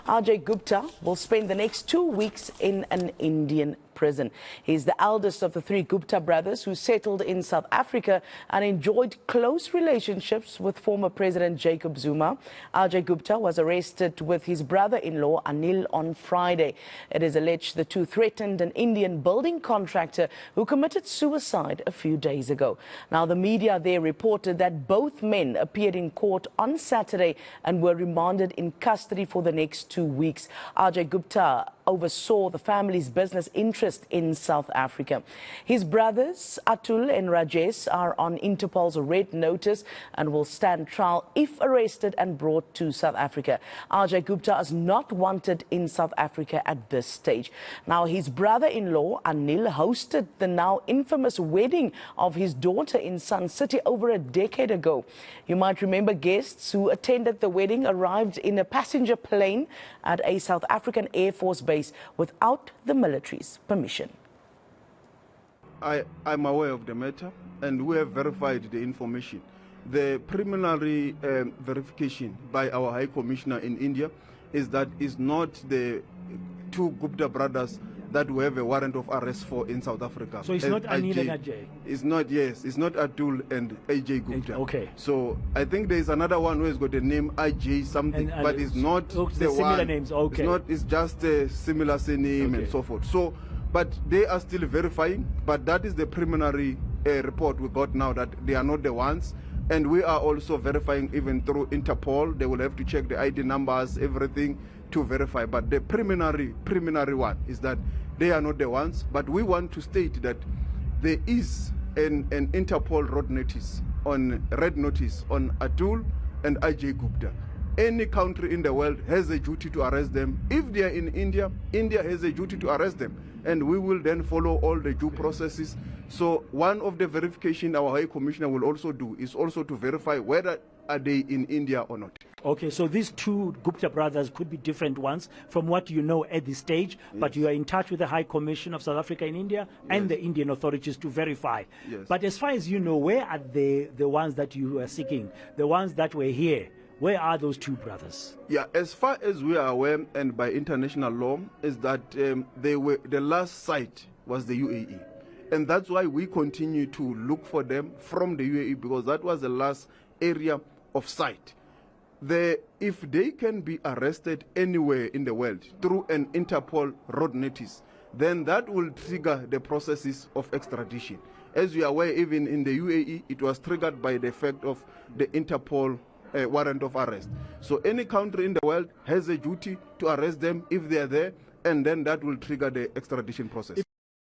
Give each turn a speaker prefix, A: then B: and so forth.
A: Ajay Gupta will spend the next 2 weeks in an Indian prison. He's the eldest of the three Gupta brothers who settled in South Africa and enjoyed close relationships with former President Jacob Zuma. Ajay Gupta was arrested with his brother-in-law Anil on Friday. It is alleged the two threatened an Indian building contractor who committed suicide a few days ago. Now, the media there reported that both men appeared in court on Saturday and were remanded in custody for the next 2 weeks. Ajay Gupta oversaw the family's business interest in South Africa. His brothers Atul and Rajesh are on Interpol's red notice and will stand trial if arrested and brought to South Africa. Ajay Gupta is not wanted in South Africa at this stage. Now, his brother-in-law Anil hosted the now infamous wedding of his daughter in Sun City over a decade ago. You might remember guests who attended the wedding arrived in a passenger plane at a South African Air Force base without the military's permission.
B: I'm aware of the matter and we have verified the information. The preliminary verification by our High Commissioner in India is that it's not the two Gupta brothers that we have a warrant of arrest for in South Africa.
C: So it's not Anil and Ajay?
B: It's not, yes. It's not Atul and Ajay Gupta.
C: Okay.
B: So I think there is another one who has got the name Ajay something, but it's not the
C: similar
B: one.
C: Names. Okay.
B: It's just a similar name and so forth. So, but they are still verifying, but that is the preliminary report we got now that they are not the ones. And we are also verifying even through Interpol. They will have to check the ID numbers, everything to verify. But the preliminary one is that they are not the ones. But we want to state that there is an Interpol red notice on Atul and Ajay Gupta. Any country in the world has a duty to arrest them. If they are in India, India has a duty to arrest them. And we will then follow all the due processes. So one of the verification our High Commissioner will also do is also to verify whether are they in India or not.
C: Okay, so these two Gupta brothers could be different ones from what you know at this stage, yes. But you are in touch with the High Commission of South Africa in India and the Indian authorities to verify.
B: Yes.
C: But as far as you know, where are the ones that you are seeking, the ones that were here? Where are those two brothers?
B: Yeah, as far as we are aware and by international law is that the last site was the UAE. And that's why we continue to look for them from the UAE because that was the last area of sight. If they can be arrested anywhere in the world through an Interpol road notice, then that will trigger the processes of extradition. As you are aware, even in the UAE, it was triggered by the fact of the Interpol warrant of arrest. So any country in the world has a duty to arrest them if they are there, and then that will trigger the extradition process.